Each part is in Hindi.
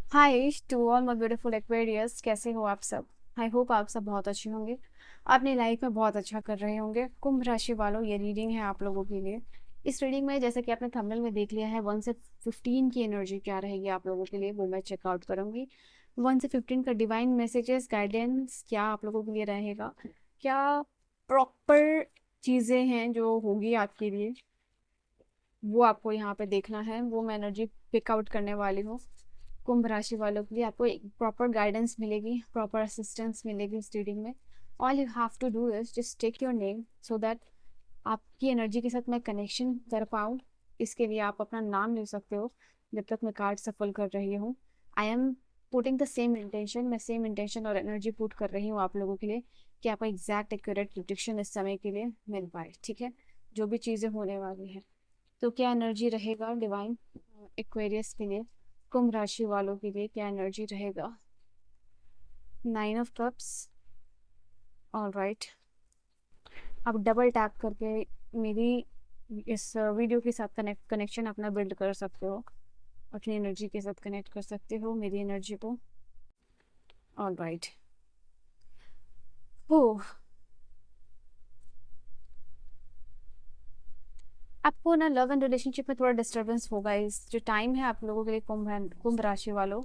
Hi to all my beautiful Aquarius, कैसे हो आप सब। आई होप आप सब बहुत अच्छे होंगे, अपनी लाइफ में बहुत अच्छा कर रहे होंगे। कुंभ राशि वालों, ये रीडिंग है आप लोगों के लिए। इस रीडिंग में जैसे कि आपने थंबनेल में देख लिया है, 1 से 15 की एनर्जी क्या रहेगी आप लोगों के लिए, वो मैं चेकआउट करूंगी। 1 से 15 का डिवाइन मैसेजेस गाइडेंस क्या आप लोगों के लिए रहेगा, क्या प्रॉपर चीज़ें हैं जो होगी आपके लिए, वो आपको यहाँ पे देखना है। वो मैं एनर्जी पिक आउट करने वाली हूँ। कुंभ राशि वालों के लिए आपको एक प्रॉपर गाइडेंस मिलेगी, प्रॉपर असिस्टेंस मिलेगी इस रीडिंग में। All you have to do is just take your name so that आपकी एनर्जी के साथ मैं कनेक्शन कर पाऊँ। इसके लिए आप अपना नाम ले सकते हो जब तक मैं कार्ड सफल कर रही हूँ। I am putting the same intention, मैं सेम इंटेंशन और एनर्जी पुट कर रही हूँ आप लोगों के लिए कि आपका एग्जैक्ट एक्यूरेट प्रिडिक्शन इस समय के लिए मिल पाए। ठीक है, जो भी चीज़ें होने वाली हैं। तो क्या एनर्जी रहेगा डिवाइन एक्वेरियस के लिए, कुंभ राशि वालों के लिए क्या एनर्जी रहेगा। 9 ऑफ कप्स। ऑल राइट, आप डबल टैप करके मेरी इस वीडियो के साथ कनेक्शन अपना बिल्ड कर सकते हो, अपनी एनर्जी के साथ कनेक्ट कर सकते हो मेरी एनर्जी को। ऑल राइट, हो आपको ना लव एंड रिलेशनशिप में थोड़ा डिस्टर्बेंस होगा इस जो टाइम है आप लोगों के लिए, कुंभ राशि वालों।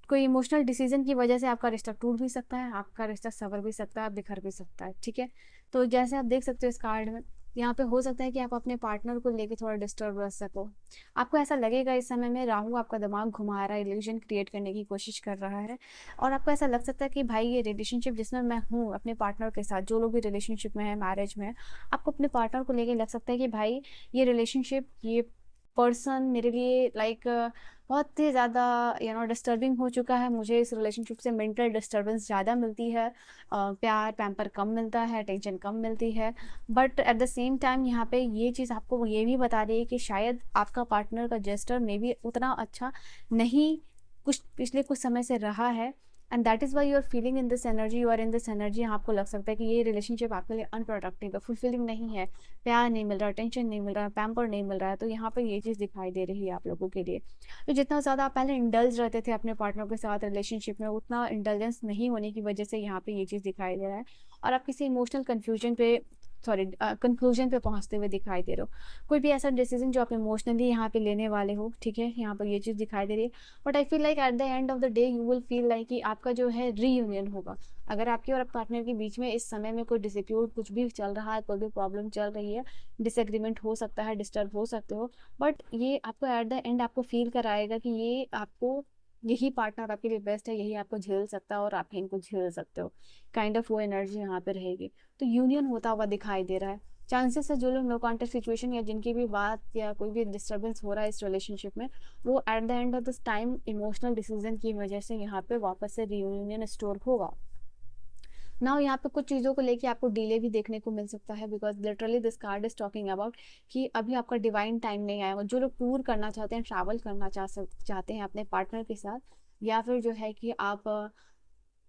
कोई इमोशनल डिसीजन की वजह से आपका रिश्ता टूट भी सकता है, आपका रिश्ता संवर भी सकता है, बिखर भी सकता है। ठीक है, तो जैसे आप देख सकते हो इस कार्ड में, यहाँ पे हो सकता है कि आप अपने पार्टनर को लेके थोड़ा डिस्टर्ब रह सको। आपको ऐसा लगेगा इस समय में राहु आपका दिमाग घुमा रहा है, इल्यूजन क्रिएट करने की कोशिश कर रहा है। और आपको ऐसा लग सकता है कि भाई ये रिलेशनशिप जिसमें मैं हूँ अपने पार्टनर के साथ, जो लोग भी रिलेशनशिप में है, मैरिज में है, आपको अपने पार्टनर को लेके लग सकता है कि भाई ये रिलेशनशिप, ये पर्सन मेरे लिए बहुत ही ज़्यादा डिस्टर्बिंग हो चुका है। मुझे इस रिलेशनशिप से मेंटल डिस्टर्बेंस ज़्यादा मिलती है, प्यार पैम्पर कम मिलता है, टेंशन कम मिलती है। But at the same time यहाँ पे ये चीज़ आपको ये भी बता रही है कि शायद आपका पार्टनर का जेस्टर मे भी उतना अच्छा नहीं कुछ पिछले कुछ समय से रहा है। And that is why you are feeling in this energy, you are in this energy. आपको लग सकता है कि ये रिलेशनशिप आपके लिए अनप्रोडक्टिव है, फुलफिलिंग नहीं है, प्यार नहीं मिल रहा, टेंशन नहीं मिल रहा, पैम्पर नहीं मिल रहा है। तो यहाँ पे ये चीज़ दिखाई दे रही है आप लोगों के लिए। तो जितना ज़्यादा आप पहले इंडल्ज रहते थे अपने पार्टनर के साथ रिलेशनशिप में, उतना इंडल्जेंस नहीं होने की वजह से यहाँ पे ये चीज़ दिखाई दे रहा है। और आप किसी इमोशनल कन्फ्यूजन पे, सॉरी, कंक्लूजन पे पहुंचते हुए दिखाई दे रहे हो। कोई भी ऐसा डिसीजन जो आप इमोशनली यहाँ पे लेने वाले हो, ठीक है, यहाँ पर ये चीज़ दिखाई दे रही है। But I feel like at the end of the day you will feel like कि आपका जो है रीयूनियन होगा। अगर आपके और पार्टनर के बीच में इस समय में कोई डिस्प्यूट कुछ भी चल रहा है, कोई भी प्रॉब्लम चल रही है, डिसएग्रीमेंट हो सकता है, डिस्टर्ब हो सकते हो, बट ये आपको एट द एंड आपको फील कराएगा कि ये आपको, यही पार्टनर आपके लिए बेस्ट है, यही आपको झेल सकता है और आप इनको झेल सकते हो। काइंड ऑफ वो एनर्जी यहाँ पे रहेगी। तो यूनियन होता हुआ दिखाई दे रहा है। चांसेस है जो लोग नो कॉन्टेक्ट सिचुएशन या जिनकी भी बात या कोई भी डिस्टर्बेंस हो रहा है इस रिलेशनशिप में, वो at the end of this time emotional decision की वजह से यहाँ पे वापस से रीयूनियन स्टोर होगा। नाउ यहाँ पे कुछ चीज़ों को लेके आपको डिले भी देखने को मिल सकता है, because literally this card is talking about कि अभी आपका डिवाइन टाइम नहीं आया। जो लोग टूर करना चाहते हैं, ट्रैवल करना चाहते हैं अपने पार्टनर के साथ, या फिर जो है कि आप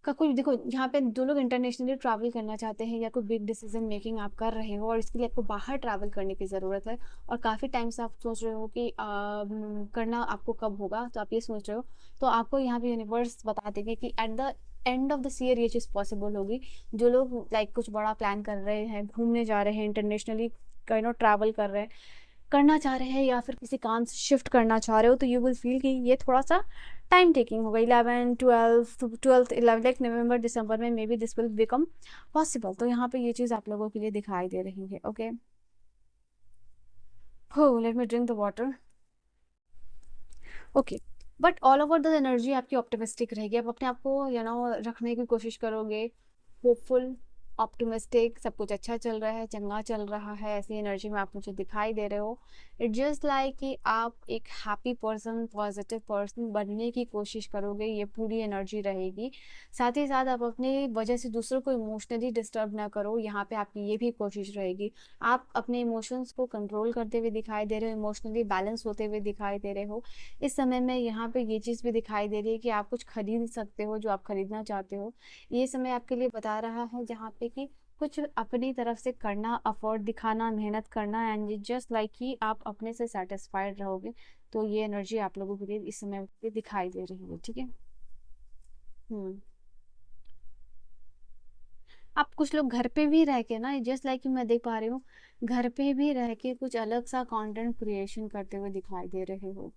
का कोई, देखो यहाँ पे जो लोग इंटरनेशनली ट्रैवल करना चाहते हैं या कोई बिग डिसीजन मेकिंग आप कर रहे हो और इसके लिए आपको बाहर ट्रैवल करने की ज़रूरत है, और काफ़ी टाइम से आप सोच रहे हो कि करना आपको कब होगा, तो आप ये सोच रहे हो, तो आपको यहाँ पे यूनिवर्स बता देंगे कि at the end of this year ये चीज़ पॉसिबल होगी। जो लोग लाइक कुछ बड़ा प्लान कर रहे हैं, घूमने जा रहे हैं, इंटरनेशनली ट्रैवल कर रहे हैं, करना चाह रहे हैं, या फिर किसी काम से शिफ्ट करना चाह रहे हो, तो यू विल फील कि ये थोड़ा सा टाइम टेकिंग होगा। 11 12 लाइक नवंबर दिसंबर में may be this will become possible. तो यहाँ पे ये चीज़ आप लोगों के लिए दिखाई दे रही है। ओके, हो let me drink the water. Okay, but all over the energy आपकी ऑप्टिमिस्टिक रहेगी। आप अपने आप को रखने की कोशिश करोगे होपफुल, ऑप्टिमिस्टिक, सब कुछ अच्छा चल रहा है, चंगा चल रहा है, ऐसी एनर्जी में आप मुझे दिखाई दे रहे हो। इट जस्ट लाइक कि आप एक हैप्पी पर्सन, पॉजिटिव पर्सन बनने की कोशिश करोगे, ये पूरी एनर्जी रहेगी। साथ ही साथ आप अपनी वजह से दूसरों को इमोशनली डिस्टर्ब ना करो, यहाँ पे आपकी ये भी कोशिश रहेगी। आप अपने इमोशंस को कंट्रोल करते हुए दिखाई दे रहे हो, इमोशनली बैलेंस होते हुए दिखाई दे रहे हो। इस समय में यहाँ पे ये चीज़ भी दिखाई दे रही है कि आप कुछ खरीद सकते हो जो आप खरीदना चाहते हो। ये समय आपके लिए बता रहा है जहाँ पे कि कुछ अपनी तरफ से करना, अफोर्ट दिखाना, मेहनत करना, एंड जस्ट लाइक कि आप अपने से सेटिस्फाइड रहोगे। तो ये एनर्जी आप लोगों के लिए इस समय पे दिखाई दे रही है, ठीक है। हम्म। आप कुछ लोग घर पे भी रह के ना, जस्ट लाइक मैं देख पा रही हूँ, घर पे भी रह के कुछ अलग सा कंटेंट क्रिएशन करते हुए दिखाई दे रहे हो।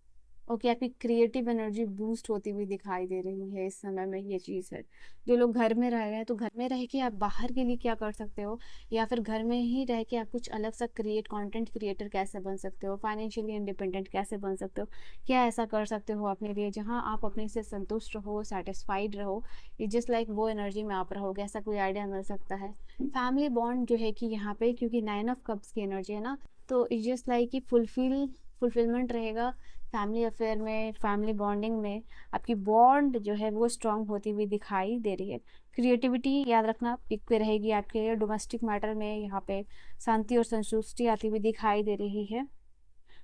ओके, आपकी क्रिएटिव एनर्जी बूस्ट होती हुई दिखाई दे रही है इस समय में, ये चीज़ है। जो लोग घर में रह रहे हैं, तो घर में रह के आप बाहर के लिए क्या कर सकते हो, या फिर घर में ही रह के आप कुछ अलग सा कंटेंट क्रिएटर कैसे बन सकते हो, फाइनेंशियली इंडिपेंडेंट कैसे बन सकते हो, क्या ऐसा कर सकते हो अपने लिए जहाँ आप अपने से संतुष्ट रहो, सेटिस्फाइड रहो। ये जस्ट लाइक वो एनर्जी में आप रहोगे, ऐसा कोई आइडिया मिल सकता है। फैमिली बॉन्ड जो है कि यहाँ पे, क्योंकि 9 ऑफ कप्स की एनर्जी है ना, तो इट जस्ट लाइक कि फुलफिलमेंट रहेगा फैमिली अफेयर में, फैमिली बॉन्डिंग में। आपकी बॉन्ड जो है वो स्ट्रांग होती हुई दिखाई दे रही है। क्रिएटिविटी याद रखना पिक पे रहेगी आपके। डोमेस्टिक मैटर में यहाँ पे शांति और संतुष्टि आती हुई दिखाई दे रही है।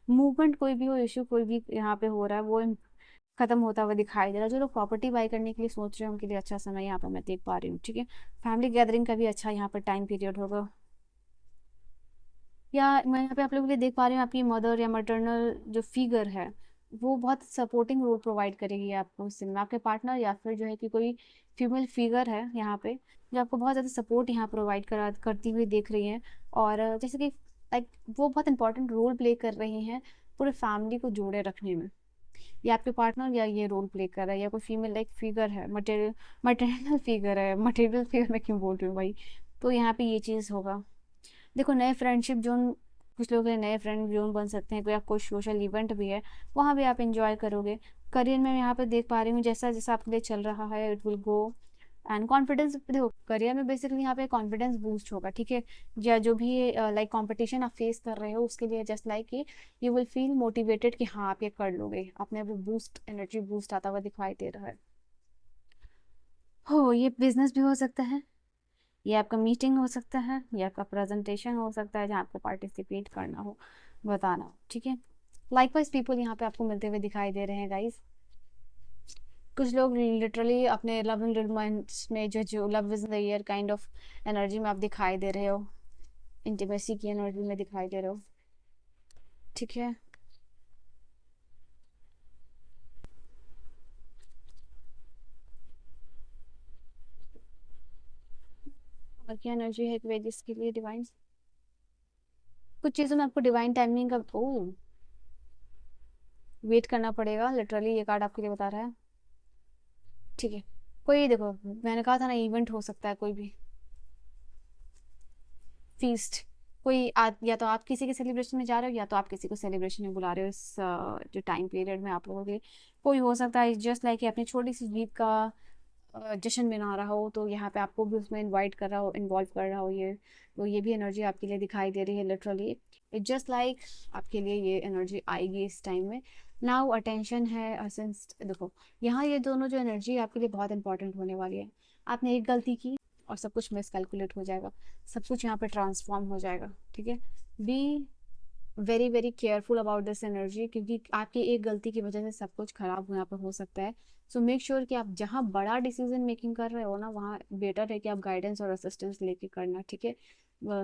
मूवमेंट कोई भी हो, इशू कोई भी यहाँ पे हो रहा है, वो खत्म होता हुआ दिखाई दे रहा है। जो लोग प्रॉपर्टी बाय करने के लिए सोच रहे हैं उनके लिए अच्छा समय यहाँ पर मैं देख पा रही हूँ, ठीक है। फैमिली गैदरिंग का भी अच्छा यहाँ पर टाइम पीरियड होगा। या मैं यहाँ पे आप लोगों के लिए देख पा रही हूँ, आपकी मदर या मटर्नल जो फिगर है वो बहुत सपोर्टिंग रोल प्रोवाइड करेगी आपको उस समय। आपके पार्टनर या फिर जो है कि कोई फीमेल फिगर है यहाँ पे, जो आपको बहुत ज़्यादा सपोर्ट यहाँ प्रोवाइड करा करती हुई देख रही है। और जैसे कि लाइक वो बहुत इंपॉर्टेंट रोल प्ले कर रही हैं पूरे फैमिली को जोड़े रखने में। या आपके पार्टनर या ये रोल प्ले कर रहा है, या कोई फीमेल लाइक फिगर है, मटेरियल फिगर है, मटेरियल फिगर मैं क्यों बोल रही हूँ भाई। तो यहाँ पे ये चीज़ होगा। देखो, नए फ्रेंडशिप जोन, कुछ लोगों के लिए नए फ्रेंड जोन बन सकते हैं। कोई आप कोई सोशल इवेंट भी है, वहाँ भी आप इंजॉय करोगे। करियर में मैं यहाँ पे देख पा रही हूँ, जैसा जैसा आपके लिए चल रहा है it will go. And confidence, देखो करियर में बेसिकली यहाँ पे कॉन्फिडेंस बूस्ट होगा, ठीक है। या जो भी लाइक कंपटीशन आप फेस कर रहे हो उसके लिए जस्ट लाइक कि यू विल फील मोटिवेटेड कि हाँ आप ये कर लोगे। अपने आप बूस्ट, एनर्जी बूस्ट आता हुआ दिखाई दे रहा है। हो, ये बिजनेस भी हो सकता है, ये आपका मीटिंग हो सकता है, ये आपका प्रेजेंटेशन हो सकता है जहाँ आपको पार्टिसिपेट करना हो, बताना हो, ठीक है। लाइकवाइज पीपल यहाँ पे आपको मिलते हुए दिखाई दे रहे हैं गाइस। कुछ लोग लिटरली अपने लव एंड रोमांस में जो love is the year kind of energy में आप दिखाई दे रहे हो, इंटीमेसी की एनर्जी में दिखाई दे रहे हो, ठीक है। और क्या एनर्जी है वेजिस के लिए डिवाइन, कुछ चीज़ों में आपको डिवाइन टाइमिंग का वेट करना पड़ेगा, लिटरली ये कार्ड आपके लिए बता रहा है, ठीक है। कोई देखो, मैंने कहा था ना इवेंट हो सकता है, कोई भी फीस्ट, या तो आप किसी के सेलिब्रेशन में जा रहे हो, या तो आप किसी को सेलिब्रेशन में बुला रहे हो इस जो टाइम पीरियड में आप लोगों के। कोई हो सकता है जस्ट लाइक अपनी छोटी सी जीत का जश्न मना रहा हो, तो यहाँ पे आपको भी उसमें इनवाइट कर रहा हो, इन्वॉल्व कर रहा हो ये। तो ये भी एनर्जी आपके लिए दिखाई दे रही है लिटरली। इट जस्ट लाइक आपके लिए ये एनर्जी आएगी इस टाइम में। नाउ अटेंशन है सिंस, देखो यहाँ ये दोनों जो एनर्जी आपके लिए बहुत इंपॉर्टेंट होने वाली है। आपने एक गलती की और सब कुछ मिसकैलकुलेट हो जाएगा, सब कुछ यहाँ पे ट्रांसफॉर्म हो जाएगा, ठीक है। Be very very careful about this energy, क्योंकि आपकी एक गलती की वजह से सब कुछ खराब यहाँ पर हो सकता है। सो मेक श्योर कि आप जहाँ बड़ा डिसीजन मेकिंग कर रहे हो ना, वहाँ बेटर है कि आप गाइडेंस और असिस्टेंस लेके करना, ठीक है।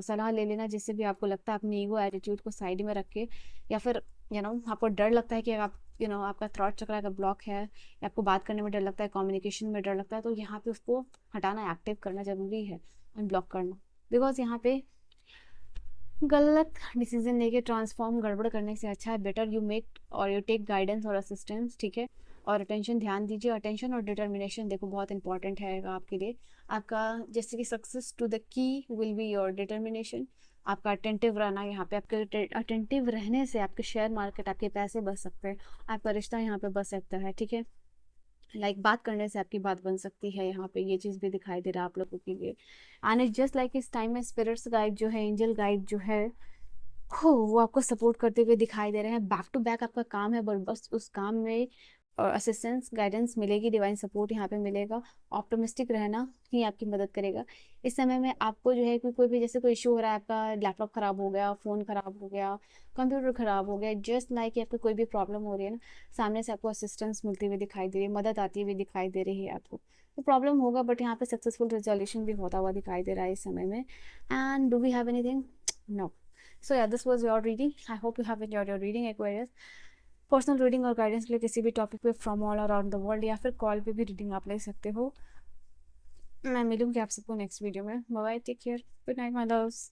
सलाह ले लेना, जिससे भी आपको लगता है अपनी ईगो एटीट्यूड को साइड में रख के, या फिर आपको डर लगता है कि आप आपका थ्रॉट चक्र अगर ब्लॉक है, या आपको बात करने में डर लगता है, कम्युनिकेशन में डर लगता है, तो यहाँ पे उसको हटाना, एक्टिव करना जरूरी है, अनब्लॉक करना। बिकॉज यहाँ पे गलत डिसीजन लेके ट्रांसफॉर्म गड़बड़ करने से अच्छा है बेटर यू मेक और यू टेक गाइडेंस और असिस्टेंस, ठीक है। और अटेंशन ध्यान दीजिए, अटेंशन और डिटर्मिनेशन देखो बहुत इंपॉर्टेंट है आपके लिए। आपका जैसे कि success to the key will be your determination. आपका अटेंटिव रहना, यहाँ पे आपके अटेंटिव रहने से आपके शेयर मार्केट, आपके पैसे बच सकते हैं, आपका रिश्ता यहाँ पे बच सकता है, ठीक है। बात करने से आपकी बात बन सकती है, यहाँ पे ये चीज़ भी दिखाई दे रहा है आप लोगों के लिए। एंड इट जस्ट लाइक इस टाइम में स्पिरिट्स गाइड जो है, एंजल गाइड जो है, हो वो आपको सपोर्ट करते हुए दिखाई दे रहे हैं। बैक टू बैक आपका काम है, बट बस उस काम में और असिस्टेंस गाइडेंस मिलेगी, डिवाइन सपोर्ट यहाँ पे मिलेगा। ऑप्टिमिस्टिक रहना ही आपकी मदद करेगा इस समय में। आपको जो है कोई भी जैसे कोई इशू हो रहा है, आपका लैपटॉप ख़राब हो गया, फ़ोन ख़राब हो गया, कंप्यूटर ख़राब हो गया, जस्ट लाइक आपको कोई भी प्रॉब्लम हो रही है ना, सामने से आपको असिस्टेंस मिलती हुई दिखाई दे रही है, मदद आती हुई दिखाई दे रही है आपको। तो प्रॉब्लम होगा बट यहाँ पे सक्सेसफुल रिजोल्यूशन भी होता हुआ दिखाई दे रहा है इस समय में। And do we have anything? No. So yeah, this was your reading. I hope you have enjoyed your reading, Aquarius. Personal reading और गाइडेंस के लिए किसी भी टॉपिक पे from all around the world या फिर कॉल पे भी रीडिंग आप ले सकते हो। मैं मिलूंगी आप सबको नेक्स्ट वीडियो में। Bye bye, take care, good night my loves.